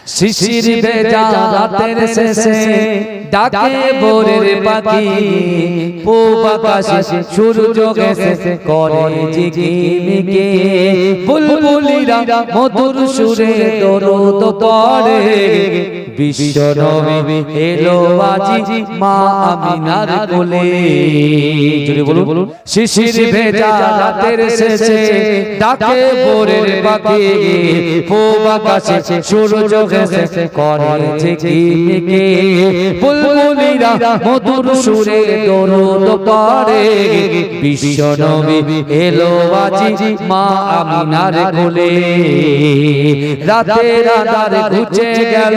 শিশির ভেজা রাতের শেষে ডাকে ভোরের পাখি, পূব আকাশে সূর্য গেছে করে ঝিকিমিকি, বুলবুলিরা মধুর সুরে দরুদ পড়ে, বিশ্ব নবী এলো আজি মা আমিনার কোলে। জোরে বলুন। শিশির ভেজা রাতের শেষে ডাকে ভোরের পাখি, পূব আকাশে সূর্য গেছে করে ঝিকিমিকি, বুলবুলিরা মধুর সুরে দরুদ পড়ে, বিশ্ব নবী এলো আজি মা আমিনার কোলে। রাতের আঁধার ঘুচে গেল,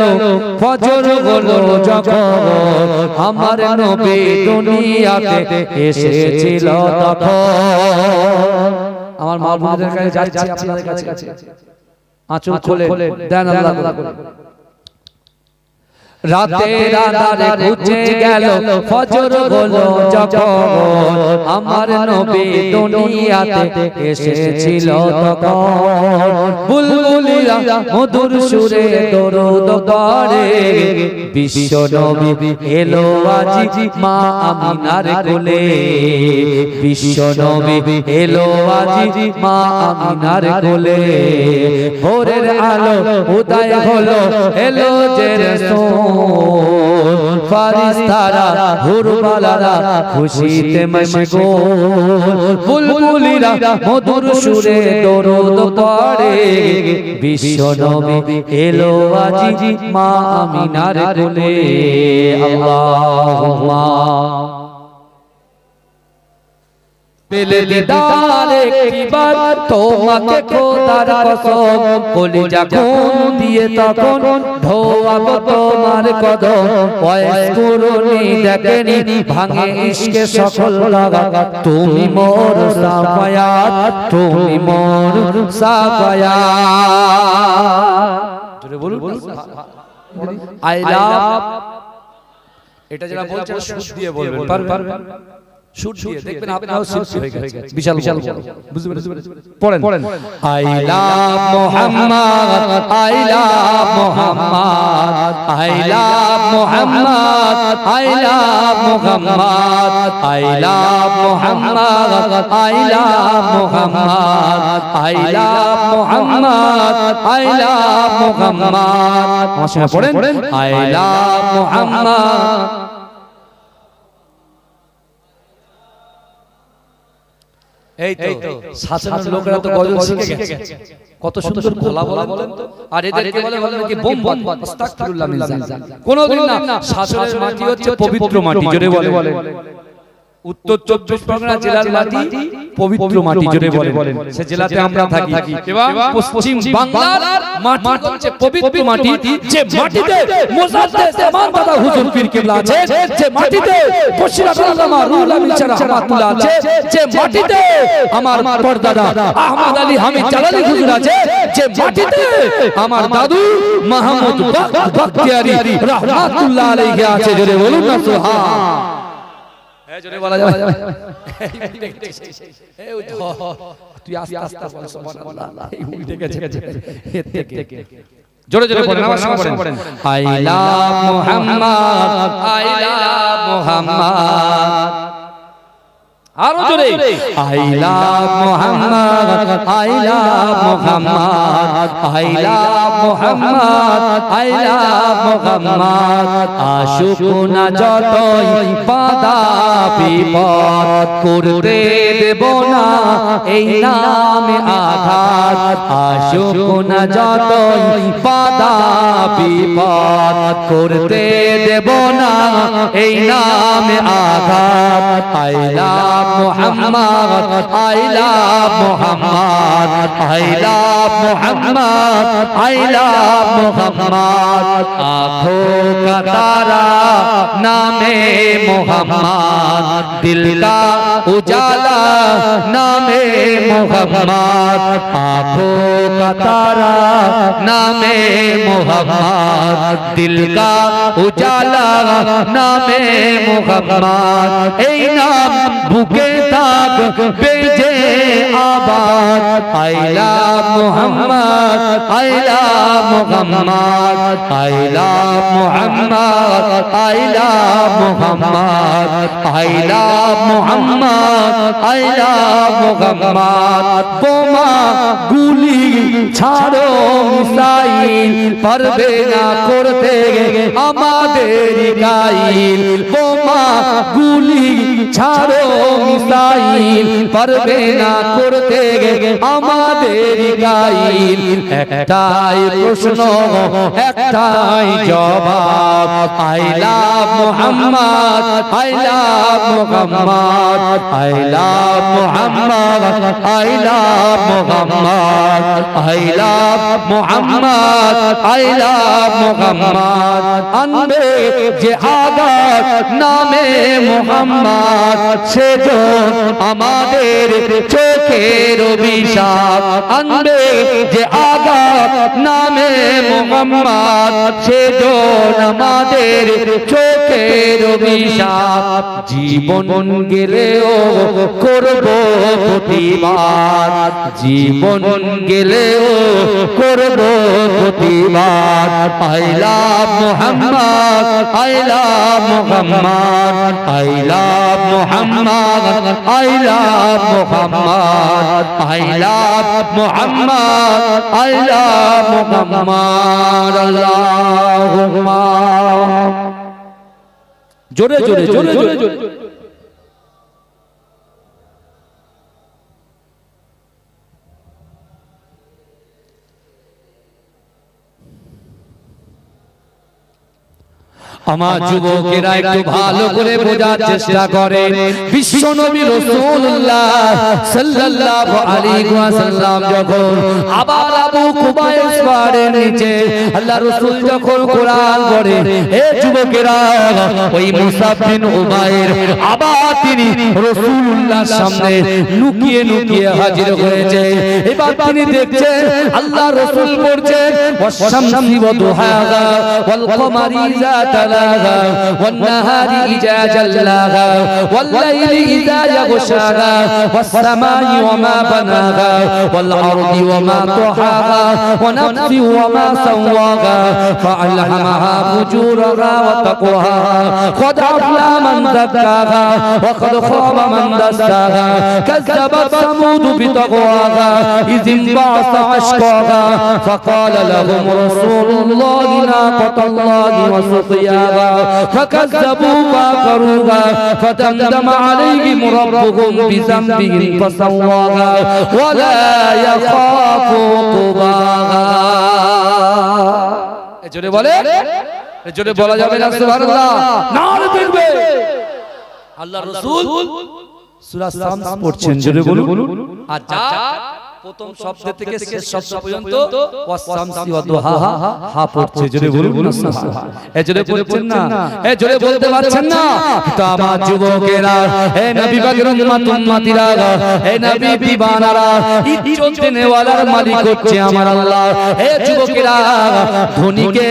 ফজর হলো যখন, আমার নবী দুনিয়াতে এসেছিল তখন। আমার মা বোনদের কাছে যাচ্ছি, আপনাদের কাছে আঁচল খোলে দেন আল্লাহ। রাতের আঁধারে ঘুচে গেল, ফজর হলো যখন, আমার নবী দুনিয়াতে এসেছিল তখন, বুলবুলিরা মধুর সুরে দরুদ পড়ে, বিশ্ব নবী এলো আজি মা আমিনার কোলে, বিশ্ব নবী এলো আজি মা আমিনার কোলে। ভোরের আলো উদয় হলো, এলো যে রাসূল, ফারিস্তারা হুরবালারা খুশিতে মশগুল, বুলবুলিরা মধুর সুরে দরুদ পড়ে, বিশ্ব নবী এলো আজি মা আমিনার কোলে। আল্লাহুম্মা পেলে দিদার একবার তোমাকে খোদার কসম, কলিজা খুন দিয়ে তখন ঢোয়াবো তোমার কদম, ওয়াইস কুরুনি দেখেনি ভাঙে ইশকে সকল লাগা, তুমি মোর সাফায়াত, তুমি মোর সাফায়াত। জোরে বলুন আই লাভ। এটা যারা বলছে সুদ দিয়ে বলবেন, পারবেন? সুর দিয়ে দেখবেন আপনারাও শিল্পী হয়ে গেছে, বিশাল বিশাল। বুঝতে পেরেছেন? পড়েন I love Muhammad, I love Muhammad, I love Muhammad, I love Muhammad, I love Muhammad, I love Muhammad, I love Muhammad, I love Muhammad. আমার সঙ্গে পড়েন আই লাভ মুহাম্মদ। এই তো শাসনের লোকেরা তো গজল শিখে গেছে, কত সুন্দর খোলা বলেন তো। আর এদেরকে বলে নাকি বোম আস্তাগফিরুল্লাহ মিন জান। কোনদিন না, শাসনের মাটি হচ্ছে পবিত্র মাটি। জোরে বলে। উত্তর 24 পরগনা জেলার মাটি পবিত্র মাটি। জোরে বলেন। সে জেলাতে আমরা থাকি এবং পশ্চিম বাংলার মাটি হচ্ছে পবিত্র মাটি, যে মাটিতে মুজাদ্দেদ ইমাম বাবা হুজুর পীর কিবলা আছে, যে মাটিতে বশিরাত আল্লামা রুহুল আমিন রাহমাতুল্লাহ আছে, যে মাটিতে আমার পরদাদা আহমদ আলী হামিদ জালালি হুজুর আছে, যে মাটিতে আমার দাদু মাহমুদ বখতিয়ারি রাহমাতুল্লাহ আলাইহি আছে। জোরে বলুন না সুবহান। জোরে বলা যাবে? তুই আস্তে আস্তে বল সুবহানাল্লাহ। এই উল্টে গেছে জোরে জোরে বলেন, আমার সঙ্গে পড়েন I love Muhammad, I love Muhammad. আরো জোরে I love Muhammad, I love Muhammad, I love Muhammad, I love Muhammad. আশুক না যতই বাধা বিপদ, করতে দেব না এই নামে আঘাত। আশুক না যতই বাধা বিপদ, করতে দেব না এই নামে আঘাত। I love Muhammad, I love Muhammad, I love Muhammad, I love Muhammad. आँखों का तारा नामे मुहम्मद, दिल का उजाला नामे मुहम्मद। आँखों का तारा नामे मुहम्मद, মোহাম্মদ দিল কা উজালা নামে মোহাম্মদ এই নাম বুকে থাক বেজে আবাদ আইলা মোহাম্মদ আইলা মোহাম্মদ আইলা মোহাম্মদ আইলা মোহাম্মদ আইলা মোহাম্মদ আইলা মোহাম্মদ বোমা গুলি ছাড়ো মিসাইল পারবে না করতে আমাদের গাইল বোমা গুলি ছাড়ো মিসাইল পারবে না করতে আমাদের গাইল একটাই প্রশ্ন একটাই জবাব আইলা মোহাম্মদ আইলা মোহাম্মদ আইলা মোহাম্মদ আইলা মোহাম্মদ আইলা মোহাম্মদ আইলা মোহাম্মদ আনবে যে আগাত নামে মোহাম্মদ সেজন আমাদের চোখের অভিশাপ আনবে যে আগাত নামে মোহাম্মদ সেজন আমাদের চোখের অভিশাপ জীবন গেলেও করব প্রতিবাদ জীবন গেলেও করব প্রতিবাদ আইলা মোহাম্মদ আইলা মোহাম্মদ আইলা মোহাম্মদ আইলা মোহাম্মদ আইলা মোহাম্মদ আইলা মোহাম্মদ আল্লাহুম্মা জোরে জোরে জোরে জোরে আমার যুবকেরা একটু ভালো করে বোঝার চেষ্টা করেন বিশ্ব নবী রাসূলুল্লাহ সাল্লাল্লাহু আলাইহি ওয়াসাল্লাম যখন আবার আবু কুবাইস পাহাড়ের নিচে আল্লাহ রাসূল যখন কোরআন পড়ে এ যুবকেরা ওই মুসাব বিন উমাইর আবার তিনি রাসূলুল্লাহর সামনে লুকিয়ে লুকিয়ে হাজির হয়েছে এবার তিনি দেখছেন আল্লাহ রাসূল পড়ছেন ওয়াশ-শামসি ওয়া দুহাহা ওয়াল কমারি ইযা তালাহা ওয়ান নাহারি ইযা জাল্লাহা ওয়াল লাইলি ইযা ইয়াগশাহা ওয়াস সামাই ওয়া মা বানাহা ওয়াল আরদি ওয়া মা তাহাহা ওয়া নাফসি ওয়া মা সাওয়াহা ফাআলহামাহা ফুজুরাহা ওয়া তাকওয়াহা قد أفلح من زكاها وقد خاب من دساها كذبت ثمود بطغواها إذ انبعث أشقاها فقال لهم رسول الله ناقة الله وسقياها فكذبوا فعقروها فدمدم عليهم ربهم بذنبهم فسواها ولا يخاف عقباها জোরে বলে জোরে বলা যাবে না সুবহানাল্লাহ নারে তাকবীর আল্লাহর রাসূল সূরা শামস পড়ছেন জোরে বলুন আর যা প্রথম শব্দ থেকে শেষ শব্দ পর্যন্ত ওয়াস-শামসি ওয়া দুহাহা হা পড়ছে জোরে বলুন সুবহানাল্লাহ এই জোরে পড়ছেন না এই জোরে বলতে পারছেন না তো আমার যুবকেরা হে নবী পাকের উম্মতিরা হে নবী দিবানারা ইজ্জত দেনেওয়ালার মালিক হচ্ছে আমার আল্লাহ হে যুবকেরা ধনীকে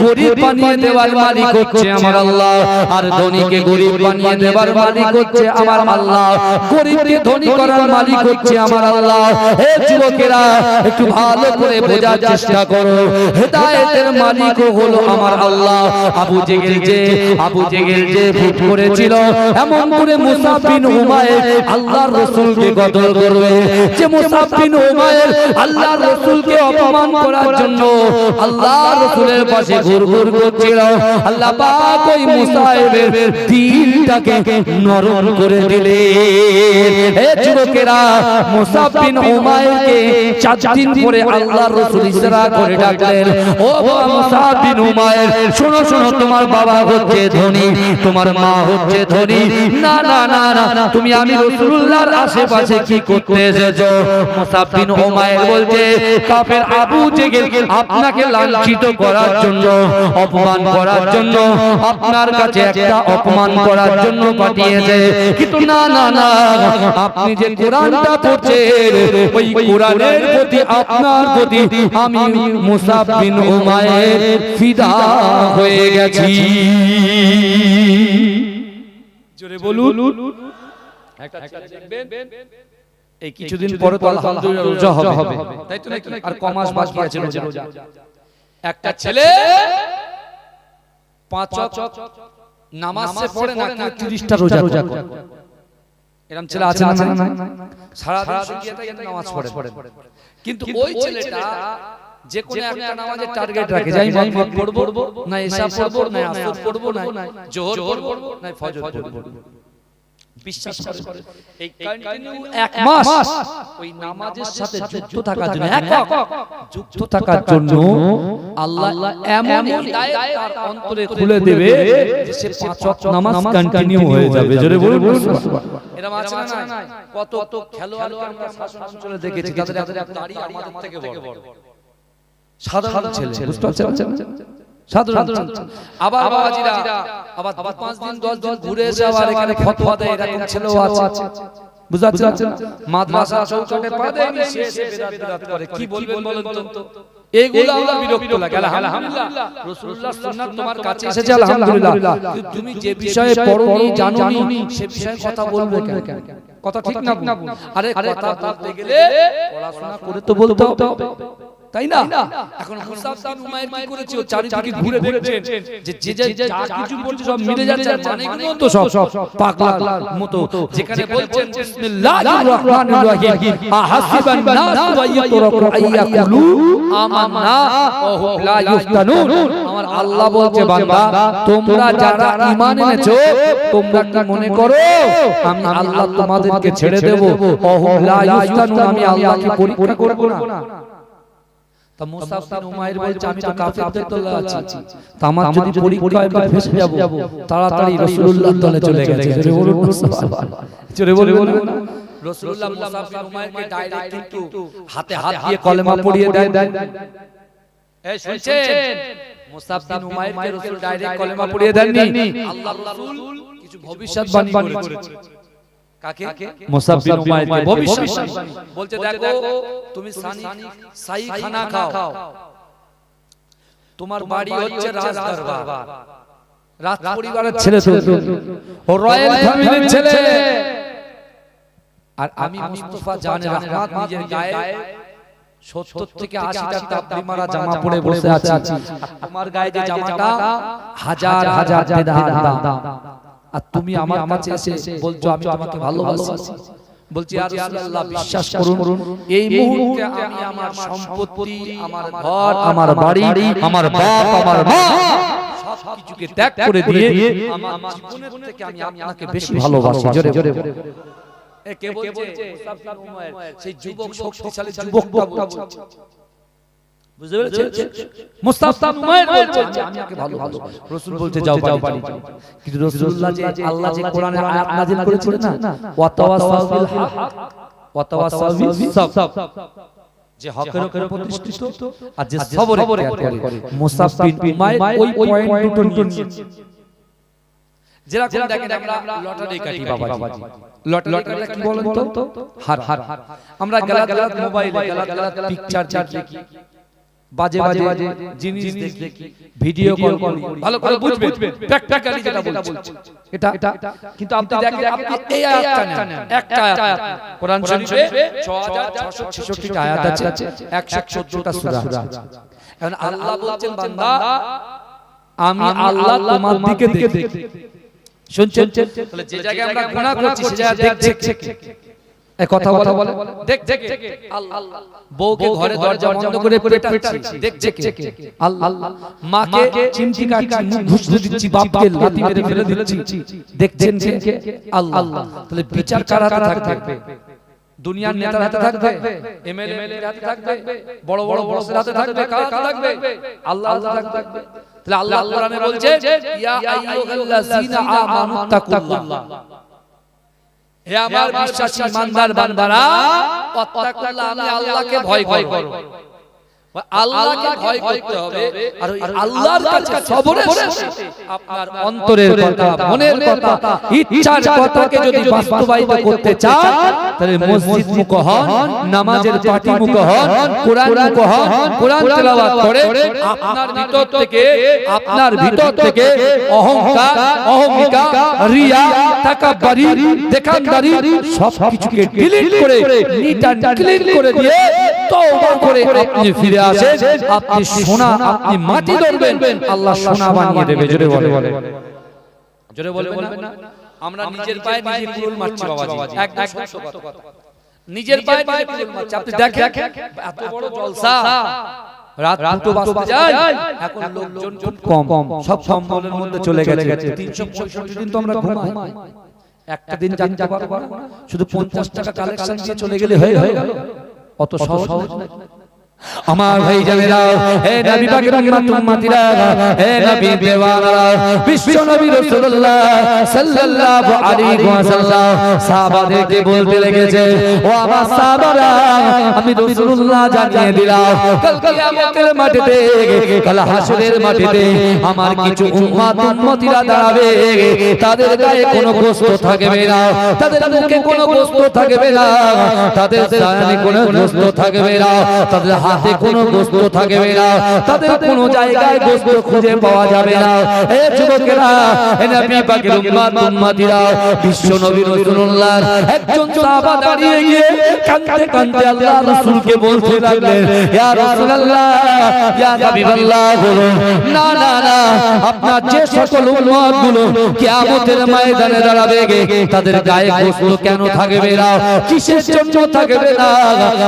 গরীব বানিয়ে দেওয়ার মালিক হচ্ছে আমার আল্লাহ আর ধনীকে গরীব বানিয়ে দেওয়ার মালিক হচ্ছে আমার আল্লাহ গরীবকে ধনী করার মালিক হচ্ছে আমার আল্লাহ যুবকেরা একটু ভালো করে বোঝার চেষ্টা করো হেদায়েতের মালিক হলো আমার আল্লাহ আবু জেহেল যে ভুল করেছিল এমন করে মুসাব বিন উমাইর আল্লাহর রাসূলকে কতল করবে যে মুসাব বিন উমাইর আল্লাহর রাসূলকে অপমান করার জন্য আল্লাহর রাসূলের পাশে ঘুরঘুর করছিল আল্লাহ পাক ওই মুসাইবের দিলটাকে নরম করে দিলেন হে যুবকেরা মুসাব বিন উমাইর কে 4 দিন পরে আল্লাহর রাসূল ইসরা করে ডাকলেন ও মুসাব বিন উমাইর শোনো শোনো তোমার বাবা হচ্ছে ধনী তোমার মা হচ্ছে ধনী না না না না তুমি আমি রাসূলুল্লাহর আশেপাশে কি করতে এসেছো মুসাব বিন উমাইর বলছে কাফের আবু জেহেল আপনাকে লাঞ্ছিত করার জন্য অপমান করার জন্য আপনার কাছে একটা অপমান করার জন্য পাঠিয়েছে কিন্তু না না না আপনি যে কোরআনটা পড়ছেন ওই কোরআনের প্রতি আপনার প্রতি আমি মুসাব বিন উমাইর ফিদা হয়ে গেছি। জোরে বলুন। একটা ছেলে দেখবেন এই কিছুদিন পরে তো আলহামদুলিল্লাহ রোজা হবে, তাই তো নাকি? আর কমাস বাকি আছে রোজা। একটা ছেলে 5 ওয়াক্ত নামাজ সে পড়ে না, 30টা রোজা করে। এরকম ছেলে আছে না? সারা দিন শুকিয়ে থাকে নামাজ পড়ে, কিন্তু ওই ছেলেটা যে কোন একটা নামাজের টার্গেট রাখে, যাই মাগরিব পড়ব না, ইশা পড়ব না, আসর পড়ব না, যোহর পড়ব না, ফজর পড়ব। বিশ্বাস করে এই কন্টিনিউ এক মাস ওই নামাজের সাথে যুক্ত থাকার জন্য, যুক্ত থাকার জন্য আল্লাহ এমন হিদায়াত তার অন্তরে খুলে দেবে যে সে 5 ওয়াক্ত নামাজ কন্টিনিউ হয়ে যাবে। জোরে বলুন সুবহানাল্লাহ। এরকম আছে না? কত খেলোয়াড়কে আমরা শাসন অঞ্চলে দেখেছি, তাদের দাড়ি আমাদের থেকে বড়, সাধারণ ছেলে, বুঝতে পারছেন? সাধারণ। আবার বাবাজিরা আবার 5 দিন 10 দিন ঘুরে এসে আবার এখানে ফতোয়া দেয়, এরকম ছেলেও আছে, বুঝতে পারছেন? মাদ্রাসা চৌকাটে পা দেয়নি, সে বেদাত করে। কি বলবেন বলুন তো? এইগুলো আমরা বিরক্ত লাগে। আলহামদুলিল্লাহ রাসূলুল্লাহর সুন্নাত তোমার কাছে এসেছে, আলহামদুলিল্লাহ। তুমি যে বিষয়ে পড়োনি জানোনি সে বিষয়ে কথা বলবে কেন? কথা ঠিক না? আরে কথা বলতে গেলে পড়াশোনা করে তো বলতে হবে, তাই না? এখন মুসাব বিন উমাইর কি করেছে? ও চারিদিকে ঘুরে দেখছেন যে যা কিছু বলছে সব মিলে যাচ্ছে, মানেগুলো তো সব পাগলার মতো। যেখানে বলছেন বিসমিল্লাহির রহমানির রহিম, আহাসিবান নাস ওয়া ইয়াতরাকু আইয়াকুলু আমান্না ওয়া হুম লা ইফতানুন। আমার আল্লাহ বলছে, বান্দা তোমরা যারা ঈমান এনেছো তোমরা কি মনে করো আমি আল্লাহ তোমাদেরকে ছেড়ে দেব? ওয়া হুম লা ইফতানুন, আমি আল্লাহকে পরীক্ষা করব না? তা মুসাব বিন উমাইর বলছে, আমি তো কাফিরদের দলে আছি, তা আমার যদি পরীক্ষায় আমি ফেসে যাব, তাড়াতাড়ি রাসূলুল্লাহর দলে চলে গেছে। জোরে বলুন সুবহানাল্লাহ। জোরে বলুন। রাসূলুল্লাহ মুসাব বিন উমাইরকে ডাইরেক্ট কিন্তু হাতে হাত দিয়ে কলেমা পড়িয়ে দেন। এই শুনছেন? মুসাব বিন উমাইরকে রাসূল ডাইরেক্ট কলেমা পড়িয়ে দেননি, আল্লাহর রাসূল কিছু ভবিষ্যৎবাণী করেছে। কাকে? মুসাব বিন উমাইরকে ভবিষ্যৎবাণী বলতে, দেখো তুমি শাহী খানা খাও, তোমার বাড়ি হচ্ছে রাজ দরবার, রাজ পরিবারের ছেলে, ও রয়্যাল ফ্যামিলির ছেলে, আর আমি মুস্তাফা জানে রহমত নিজের গায়ে 70 থেকে 80টা তাবলি মারা জামা পরে বসে আছি, তোমার গায়ে যে জামাটা হাজার হাজার দিরহাম দাম, আর তুমি আমার কাছে এসে বলছো আমি তোমাকে ভালোবাসি। বলছি ইয়া রাসূলুল্লাহ, বিশ্বাস করুন এই মুহূর্তে আমি আমার সম্পত্তি, আমার ঘর, আমার বাড়ি, আমার বাপ, আমার মা সবকিছুকে ত্যাগ করে দিয়ে আমার জীবনের থেকে আমি আপনাকে বেশি ভালোবাসি। জোরে জোরে এ কে বলছে? মুসাব বিন উমাইর, সেই যুবক, শক্তিশালী যুবকটা বলছে, বুঝতে পেরেছেন? মুসাব বিন উমাইর বলছে আমি আপনাকে ভালোবাসি। রাসূল বলছে যাও বাড়ি যাও। কিন্তু রাসূলুল্লাহ যে আল্লাহ যে কোরআনে আয়াত নাযিল করেছিলেন না, ওয়া তাওয়াসাউ বিল হক ওয়া তাওয়াসাউ বিস সাবর, যে হকের উপর প্রতিষ্ঠিত আর যে সবর ইখতিয়ার করে। মুসাব বিন উমাইর ওই পয়েন্ট দুটো নিয়েছে। যেরকম দেখেন আমরা লটারি কাটি বাবাজি, লটারিটা কি বলেন তো? হার। আমরা গালাত মোবাইলে গালাত পিকচার দেখি, বাজে বাজে জিনিস দেখি, ভিডিও কল করি, ভালো করে বুঝবেন প্র্যাকটিক্যালি যেটা বলছি এটা। কিন্তু আপনি দেখেন, আপনি এই আয়াতটা নেন, একটা আয়াত কোরআন শরীফে 6666টা আয়াত আছে, 114টা সূরা আছে। এখন আল্লাহ বলছেন, বান্দা আমি আল্লাহ তোমার দিকে দেখি। শুনছেন? তাহলে যে জায়গায় আমরা গুনাহ করছি সে জায়গা দেখছে, এই কথা বলে দেখছে আল্লাহ। বউকে ঘরে দরজা বন্ধ করে পেটাচ্ছি, দেখছে কে? আল্লাহ। মাকে চিমটি কাটছি, মুখ ঘুষ দিচ্ছি, বাপকে লাথি মেরে ফেলে দিচ্ছি, দেখছেন কে? আল্লাহ। তাহলে বিচার কার হাতে থাকবে? দুনিয়ার নেতার হাতে থাকবে? এমএলএ এর হাতে থাকবে? বড় বড় বসের হাতে থাকবে? কার হাতে থাকবে? আল্লাহর হাতে থাকবে। তাহলে আল্লাহ কোরআনে বলছে, ইয়া আইয়ুহাল্লাযীনা আমানু তাকুল্লাহ, হে আমার বিশ্বাসী ইমানদার বান্দারা, তাকুল্লাহ, আমি আল্লাহকে ভয় করো। আল্লাহকে ভয় করতে হবে আর ওই আল্লাহর কাছে সবরের সাথে আপনার অন্তরের কথা মনের কথা ইচ্ছার কথাকে যদি বাস্তবায়িত করতে চান তাহলে মসজিদ মুখ হন নামাজের পাটি মুখ হন কোরআন মুখ হন কোরআন তেলাওয়াত করে আপনার ভিতর থেকে অহংকার অহমিকা রিয়া তাকাব্বুরি দেখানদারি সব কিছুকে ডিলিট করে নিট এন্ড ক্লিন করে দিয়ে তওবা করে আপনি ফিরে আসেন আপনি সোনা আপনি মাটি ধরবেন আল্লাহ সোনা বানিয়ে দেবে জোরে বলবেন না আমরা নিজের পায়ে নিজে কুড়ুল মারছি বাবাজি একদম সত্য কথা নিজের পায়ে নিজে কুড়ুল মারছি আপনি দেখেন এত বড় জলসা রাত 2টো বাজতে যায় এখন লোকজন কম সব সম্মেলনের মধ্যে চলে গেছে 365 দিন তো আমরা ঘুমাই একটা দিন জানতে পারবো শুধু 50 টাকা কালেকশন দিয়ে চলে গেলে হয়ে গেল অত সহজ না আমার ভাই জানেরা হে নবী পাকের উম্মতিরা হে নবী দেওয়ানারা বিশ্ব নবী রাসূলুল্লাহ সাল্লাল্লাহু আলাইহি ওয়াসাল্লাম সাহাবাদেরকে বলতে লেগেছে ও আমার সাহাবারা আমি রাসূলুল্লাহ জানিয়ে দিলাম কাল কিয়ামতের মাটিতে কাল হাসরের মাটিতে আমার কিছু উম্মতিরা দাঁড়াবে তাদের গায়ে কোনো গোশত থাকবে না তাদের মুখে কোনো গোশত থাকবে না তাদের সামনে কোনো গোশত থাকবে না তাদের হাতে কোনো গোশত থাকবে না তাদের কোনো জায়গায় গোশত খুঁজে পাওয়া যাবে না হে যুবকেরা হে নবী পাকের উম্মতিরা বিশ্ব নবী রাসূলুল্লাহর একজন সাহাবা দাঁড়িয়ে গিয়ে কাঁদতে কাঁদতে আল্লাহ রাসূলকে বলতে লাগলেন ইয়া রাসূলুল্লাহ ইয়া হাবিবাল্লাহ না না না আপনার যে সকল উম্মতগুলো কিয়ামতের ময়দানে দাঁড়াবে তাদের গায়ে গোশত কেন থাকবে না কিসের জন্য থাকবে না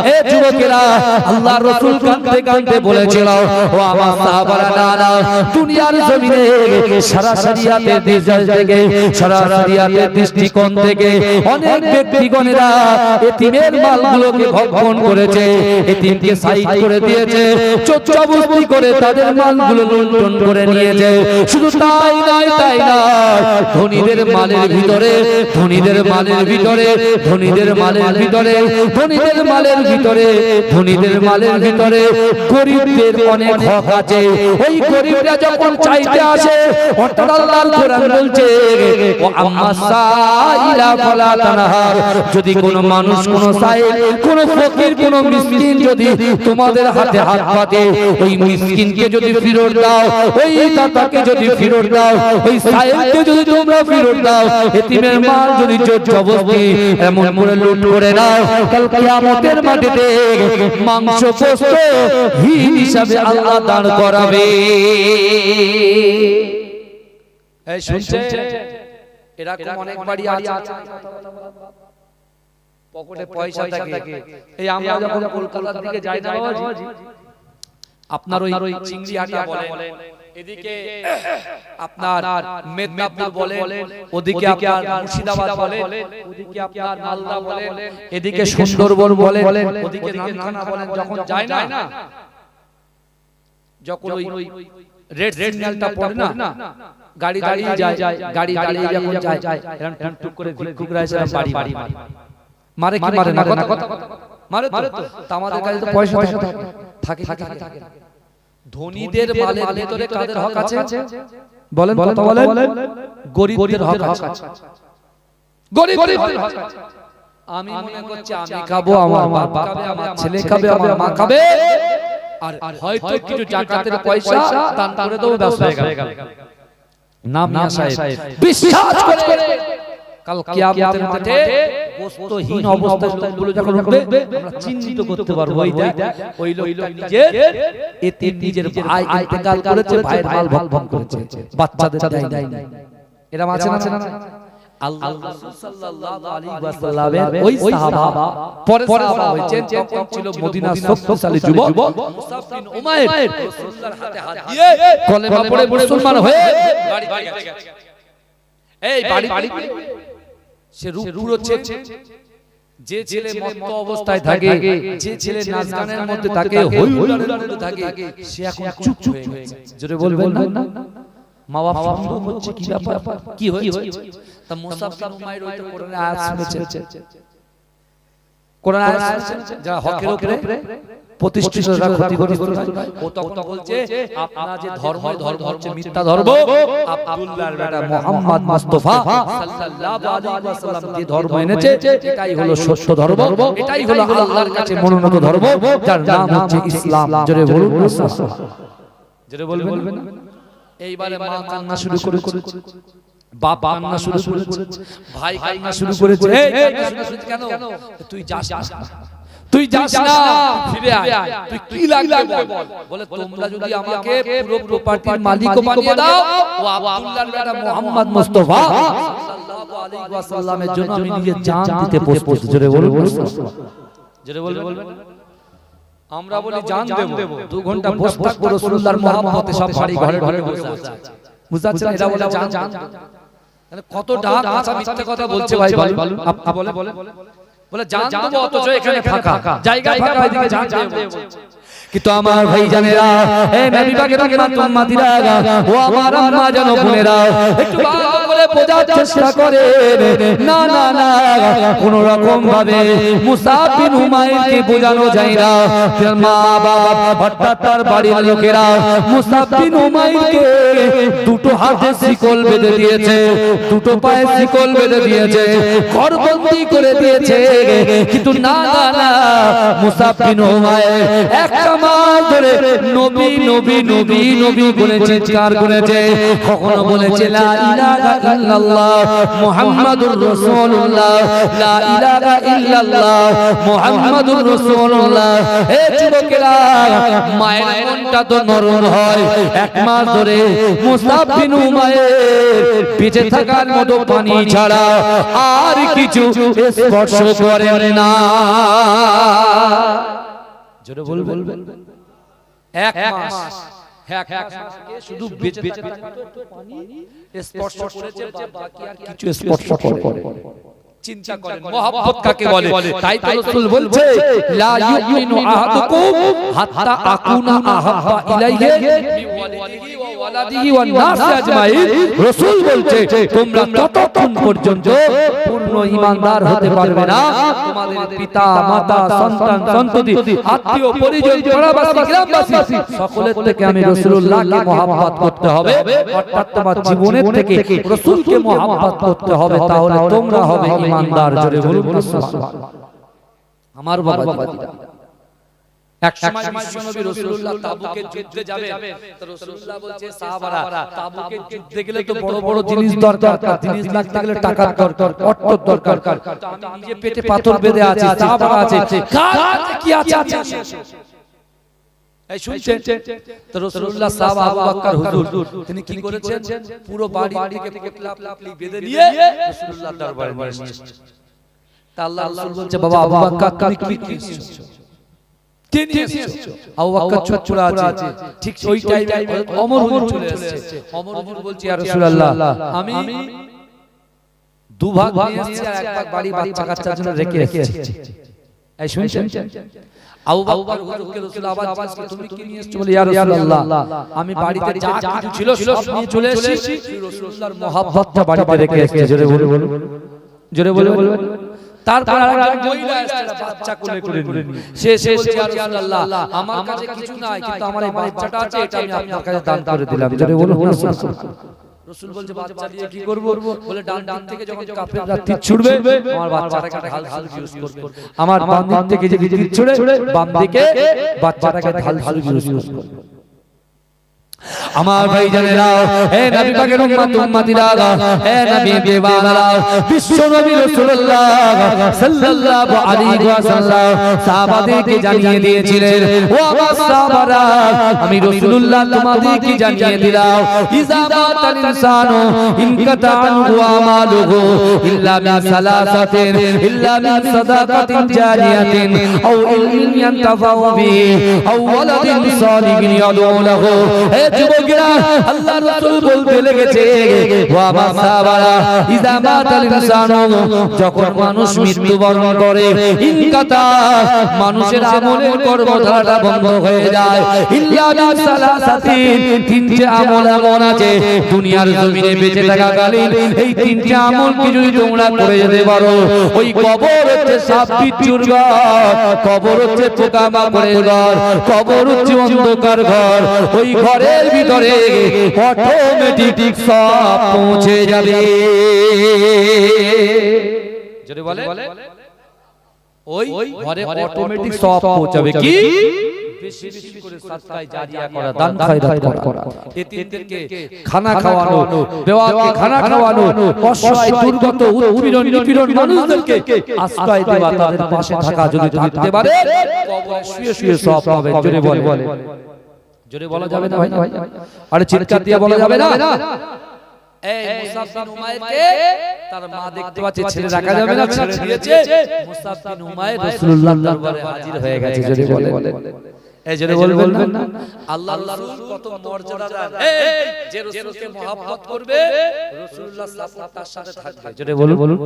হে যুবকেরা আল্লাহ রাসূল কাঁদতে কাঁদতে বলেছিল ও আমার সাহাবারা না না দুনিয়ার জমিনে সারা শরিয়াতের দিশা থেকে সারা শরিয়াতের দৃষ্টিকোণ থেকে অনেক ব্যক্তিগণেরা এতিমের মালগুলোকে ভক্ষণ করেছে এতিমকে সাইড করে দিয়েছে চোচ্চাবস্তি করে তাদের মালগুলো লুণ্ঠন করে নিয়েছে শুধু তাই নয় ধনীদের মালের ভিতরে ধনীদের মালের ভিতরে ধনীদের মালের ভিতরে ধনীদের মালের ভিতরে ধনীদের মালের ভিতরে গরিবদের অনেক হক আছে ওই গরিবরা যখন চাইতে আসে অর্থাৎ আল্লাহর কোরআন বলছে ও আম্মা সাইলা ফালা তানহার যদি কোনো মানুষ কোনো সাইল কোনো ফকির কোনো মিসকিন যদি তোমাদের হাতে হাত পাতে ওই মিসকিনকে যদি ফিরত দাও ওই দাতাকে যদি ফিরত দাও ওই সাইলকে যদি তোমরা ফিরত দাও এতিমের মাল যদি জবরদস্তি এমন করে লুট করে নাও কাল কিয়ামতের মাটিতে মাংস পোস্ত হিসাবে আল্লাহ দান করাবে এই শুনছে এরকম অনেক বাড়ি আছে পকেটে পয়সা থাকে এই আমরা যখন কলকাতার দিকে যাই না বাবাজি আপনার ওই চিংড়িহাটা বলে এদিকে আপনার মেদিনীপুর বলে ওদিকে আপনার মুর্শিদাবাদ বলে ওদিকে আপনার মালদা বলে এদিকে সুন্দরবন বলে ওদিকে নামখানা বলেন যখন যায় না যখন ওই রেড সিগন্যালটা পড়ে না গাড়ি দাঁড়িয়ে যায় গাড়ি দাঁড়িয়ে যখন যায় এরকম টুকটুক করে ভিক্ষুকরা এসে বাড়ি মারে কি মারে না কথা মারে তো আমাদের কাছে তো পয়সা থাকে ধনীদের মালের ভিতরে কাদের হক আছে বলেন কথা বলেন গরিবদের হক আছে গরিবদের হক আছে আমি মনে করছি আমি খাবো আমার বাবা খাবে আমার ছেলে খাবে আমার মা খাবে আর হয়তো কিছু জাকাতের পয়সা দান করে দেব ব্যস্ত হয়ে গেল নাম মিয়া সাহেব বিশ্বাস করে কাল কিয়ামতের মাঠে বস্তুহীন অবস্থায় বলে যখন উঠবে আমরা চিহ্নিত করতে পারবো ওই লোকটা নিজের এতিম নিজের ভাই ইন্তেকাল করেছে ভাইয়ের মাল ভক্ষণ করেছে বাচ্চাদের দেয় নাই এরা আছে না আল্লাহ রাসূল সাল্লাল্লাহু আলাইহি ওয়াসাল্লামের ওই সাহাবা পরে সাহাবা হয়েছে তখন ছিল মদিনার শক্তিশালী যুবক মুসাব বিন উমাইর রাসূলুল্লাহর হাতে হাত দিয়ে কলেমা পড়ে মুসলমান হয়ে বাড়ি গেছে এই বাড়ি সে রূপপুর হচ্ছে যে ছেলে মত্ত অবস্থায় থাকে যে ছেলে নাচ গানের মধ্যে থাকে হই হুল্লোড়ের মধ্যে থাকে সে এখন চুপ হয়ে গেছে জোরে বলবেন না মা বাবা সন্দেহ হচ্ছে কি ব্যাপার কি হয়েছে তা মুসাব বিন উমাইর ওইটা কোরআনে আয়াত শুনেছে কোরআন আয়াত যারা হকের উপরে প্রতিষ্ঠিত যারা ক্ষতিগ্রস্ত হয় ও তখন বলছে আপনারা যে ধর্ম হচ্ছে মিথ্যা ধর্ম আব্দুল্লাহর বেটা মুহাম্মদ মুস্তাফা সাল্লাল্লাহু আলাইহি ওয়াসাল্লাম যে ধর্ম এনেছে এটাই হলো সত্য ধর্ম এটাই হলো আল্লাহর কাছে মনোনীত ধর্ম যার নাম হচ্ছে ইসলাম জোরে বলুন জোরে বলবেন এইবারে মা কান্না শুরু করেছে বাপ কান্না শুরু করেছে ভাই কান্না শুরু করেছে এই কান্না শুরু কেন তুই যাস না ফিরে আয় তুই কি লাগবে বল বলে তোমরা যদি আমাকে পুরো প্রপার্টির মালিক বানিয়ে দাও ও আব্দুল্লাহর বেটা মুহাম্মদ মুস্তাফা সাল্লাল্লাহু আলাইহি ওয়াসাল্লামের জন্য আমি নিজের জান দিতে প্রস্তুত জোরে বলবেন আমরা বলি জান দেব 2 ঘন্টা বসে থাকবো রাসূলুল্লাহর মহব্বতে সব বাড়ি ঘরে ঘরে বসে আছে বুঝাচ্ছেন এটা বলে জান কত ডাক আচ্ছা মিথ্যা কথা বলছে ভাই আপনি বলে জান দেব অথচ এখানে ফাঁকা জায়গা ফাঁকা এদিকে জান দেব কিন্তু আমার ভাই জানেরা এ নবী পাকের উম্মতিরা ও আমার আম্মা জানো বোনেরা একটু ভালো করে বোঝার চেষ্টা করে না কোন রকম ভাবে মুসাব বিন উমাইরকে বোঝানো যায় না মা বাবা হঠাৎ তার বাড়ির লোকেরা মুসাব বিন উমাইরকে দুটো হাতে শিকল বেঁধে দিয়েছে দুটো পায়ে শিকল বেঁধে দিয়েছে ঘরবন্দি করে দিয়েছে কিন্তু না মুসাব বিন উমাইর একটা মাস ধরে নবী নবী নবী নবী বলে চিৎকার করেছে কখনো বলেছে লা ইলাহা ইল্লাল্লাহ মুহাম্মাদুর রাসূলুল্লাহ লা ইলাহা ইল্লাল্লাহ মুহাম্মাদুর রাসূলুল্লাহ এ যুবকেরা মায়ের মনটা তো নরম হয় এক মাস ধরে মুসাব বিন উমাইর বেঁচে থাকার মতো পানি ছাড়া আর কিছু স্পর্শ করেন না জোরে বলবেন এক মাস শুধু বেঁচে থাকতো পানি স্পর্শ করেছে বাকি আর কিছু স্পর্শ করে চিন্তা করেন মহব্বত কাকে বলে তাই তো রাসূল বলছে লা ইউমিনু আহাদুকুম হাত্তা আকুনা আহাব্বা ইলাইহি মিন ওয়ালিদিহি ওয়া ওয়ালাদিহি ওয়ান নাস আজমাইন রাসূল বলছে তোমরা ততক্ষণ পর্যন্ত পূর্ণ ঈমানদার হতে পারবে না তোমাদের পিতা মাতা সন্তান সন্ততি আত্মীয় পরিজন পাড়াবাসী গ্রামবাসী সকলের থেকে আমি রাসূলুল্লাহকে মহব্বত করতে হবে অর্থাৎ তোমার জীবনের থেকে রাসূলকে মহব্বত করতে হবে তাহলে তোমরা হবে ইমানদার জোরে বলুন সুবহানাল্লাহ আমার বাবাজিরা এক সময় বিশ্বনবী রাসূলুল্লাহ তাবুকে যুদ্ধে যাবে তো রাসূলুল্লাহ বলছে সাহাবারা তাবুকে যুদ্ধে গেলে তো বড় বড় জিনিস দরকার জিনিস লাগতে গেলে টাকা দরকার অর্থ দরকার তো আমি নিজে পেটে পাথর বেঁধে আছি সাহাবারা আছে কার কি আছে এই শুনছেন তো রাসূলুল্লাহ সাহাবা আবু বকর হুজুর তিনি কি করেছেন পুরো বাড়ি থেকে পোটলা পোটলি বেঁধে নিয়ে রাসূলুল্লাহর দরবারে নিয়ে এসেছেন তা আল্লাহ রাসূল বলছে বাবা আবু বকর তুমি কি এসেছো তিনি এসেছো আবু বকর ছুটছুড়া আছে ঠিক ওই টাইমে ওমর হুজুর চলে এসেছে ওমর হুজুর বলছে ইয়া রাসূলুল্লাহ আমি দুভাগ নিয়ে এসেছি আর এক ভাগ বাড়ি বাচ্চা কাচ্চার জন্য রেখে এসেছি এই শুনছেন আবু বকর হুজুরকে রাসূল আবার জিজ্ঞেস তুমি কি নিয়ে এসেছো বলে ইয়া রাসূলুল্লাহ আমি বাড়িতে যা কিছু ছিল সব নিয়ে চলে এসেছি রাসূলুল্লাহর মহব্বতটা বাড়িতে রেখে এসেছি জোরে বলুন তারপর আরেকজন মহিলা এসেছে বাচ্চা কোলে করে নিয়ে সে ইয়া রাসূলুল্লাহ আমার কাছে কিছু নাই কিন্তু আমার এই বাচ্চাটা আছে এটা আমি আপনার কাছে দান করে দিলাম জোরে বলুন রাসূল বলছে বাচ্চা দিয়ে কি করব বলে ডান থেকে যখন কাফেররা তীর ছুড়বে আমার বাচ্চাটাকে ঢাল ইউজ করবে আমার বাম দিক থেকে যে তীর ছুড়ে বাম দিকে বাচ্চাটাকে ঢাল ইউজ করবে আমার ভাই জানেরা হে নবী পাকের উম্মতিরা হে নবী দিওয়ানারা বিশ্ব নবী রাসূলুল্লাহ সাল্লাল্লাহু আলাইহি ওয়াসাল্লাম সাহাবাদেরকে জানিয়ে দিয়েছিলেন ও আমার সাহাবারা আমি রাসূলুল্লাহ তোমাদেরকে জানিয়ে দিলাম ইজা মাতাল ইনসানু ইনকাতা আনহু আমালুহু ইল্লা মিন সালাসাতিন ইল্লা মিন সাদাকাতিন জারিয়াতিন আও ইলমিন ইয়ানতাফাউ বিহি আও ওয়ালাদিন সালিহিন ইয়াদউ লাহু যুবক লোকেরা আল্লাহ রাসূল বলতে লেগেছে ওয়া মাসাবারা ইযা মাতাল ইনসানু যখন মানুষ মৃত্যুবরণ করে ইনকাতা মানুষের আমলের কর্মধারা বন্ধ হয়ে যায় ইল্লা বিসালাসাতিন তিনটি আমল এমন আছে দুনিয়ার জমিনে বেঁচে থাকাকালীন এই তিনটি আমল কি যদি তোমরা করে যেতে পারো ওই কবর হচ্ছে সাপ বিচ্ছুর ঘর কবর হচ্ছে পোকামাকড়ের ঘর কবর হচ্ছে অন্ধকার ঘর ওই ঘরের ভিতরে অটোমেটিক সব পৌঁছে যাবে যদি বলে ওই ঘরে অটোমেটিক সব পৌঁছাবে কি বেশি বেশি করে সাদকায়ে জারিয়া করা দান খয়রাত করা এতিমদেরকে খানা খাওয়ানো বেওয়াকে খানা খাওয়ানো অসহায় দুর্গত উৎপীড়ন নিপীড়ন মানুষদেরকে আশ্রয় দেওয়া তাদের পাশে থাকা যদি থাকতে পারে কবরে শুয়ে শুয়ে সব পাবে জোরে বলে জোরে বলা যাবে না ভাই আরে চিৎকার দিয়ে বলা যাবে না এই মুসাফ বিন উমাইরকে তার মা দেখতে পাচ্ছে ছেলে রাখা যাবে না ছেড়ে দিয়েছে মুসাফ বিন উমাইর রাসূলুল্লাহর দরবারে হাজির হয়ে গেছে জোরে বলে এই জন্য বলবেন না আল্লাহর রাসূল কত মর্যাদাদার এই যে রাসূলকে মহব্বত করবে রাসূলুল্লাহ সাল্লাল্লাহু আলাইহি তার সাথে থাকবে জোরে বলুন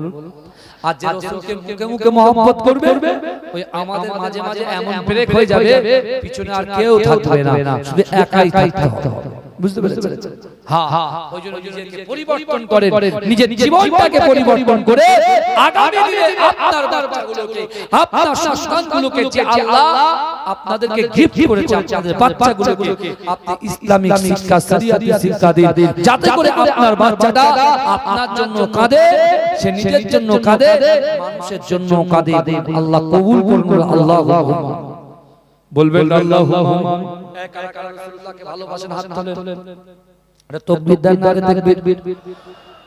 আর যে রাসূলকে মুখে মুখে মহব্বত করবে ওই আমাদের মাঝে মাঝে এমন ব্রেক হয়ে যাবে পিছনে আর কেউ থাকবে না শুধু একাই থাকতে হবে বুঝতে পেরেছেন হ্যাঁ ওইজন্য নিজেকে পরিবর্তন করেন নিজের জীবনটাকে পরিবর্তন করে আগামী দিনে আপনার বাচ্চাগুলোকে আপনার সন্তানগুলোকে যে আল্লাহ আপনাদেরকে গিফট করেছে আপনাদের বাচ্চাগুলোকে আপনি ইসলামিক শিক্ষা শরিয়াতি শিক্ষা দিন যাতে করে আপনার বাচ্চাটা আপনার জন্য কাঁদে সে নিজের জন্য কাঁদে মানুষের জন্য কাঁদে আল্লাহ কবুল করুন আল্লাহুম্মা বলবেন আল্লাহুম্মা একা একা রাসূলুল্লাহকে ভালোবাসেন হাত তোলেন আরে তাকবীর দেন নারে তাকবীর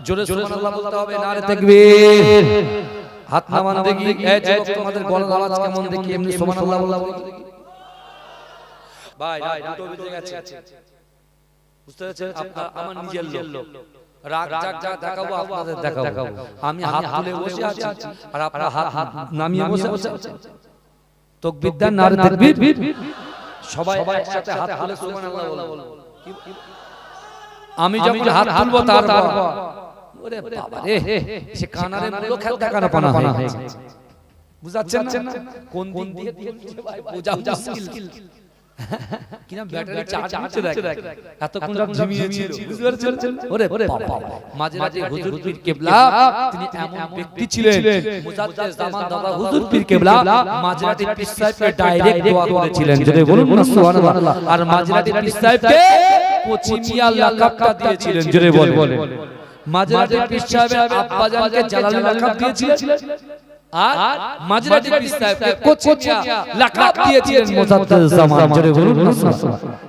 জোরে সুবহানাল্লাহ বলতে হবে নারে তাকবীর হাত নামান দেখি এই যুবক তোমাদের গলার আওয়াজ কেমন দেখি এমনি সুবহানাল্লাহ বলতে ভাই দুটো বেজে গেছে বুঝতে পারছেন আপনারা আমার নিজের লোক রাগ জাগ দেখাবো আপনাদের দেখাবো আমি হাত তুলে বসে আছি আর আপনারা হাত নামিয়ে বসে আছেন তাকবীর দেন নারে তাকবীর সবাই একসাথে হাত তুলে সুবহানাল্লাহ বলবো আমি যখন হাত তুলবো তারপর ওরে বাবা রে সে কানারে মুলো খেল দেখানো পানা হয়েছে বুঝাচ্ছেন না কোন দিন দিয়ে দিয়েছে ভাই বোঝা মুশকিল কিনা ব্যাটারি চার্জ হচ্ছে দেখ এতক্ষণ ঝিমিয়েছিল বুঝতে পারছেন ওরে বাবা মাঝে মাঝে হুজুর পীর কেবলা তিনি এমন ব্যক্তি ছিলেন মুজাদ্দিদ জামান দাদা হুজুর পীর কেবলা মাঝরাতি পীর সাহেবকে ডাইরেক্ট দোয়া করেছিলেন যদি বলুন না সুবহানাল্লাহ আর মাঝরাতি পীর সাহেবকে কোচিমিয়া লাকাবটা দিয়েছিলেন জোরে বলে মাঝরাতি পীর সাহেবের আব্বা জানকে জালালি লাকাব দিয়েছিলেন আর মাঝরাতি পীর সাহেবকে কোচিমিয়া লাকাব দিয়েছিলেন মুজাদ্দিদ জামান জোরে বলুন না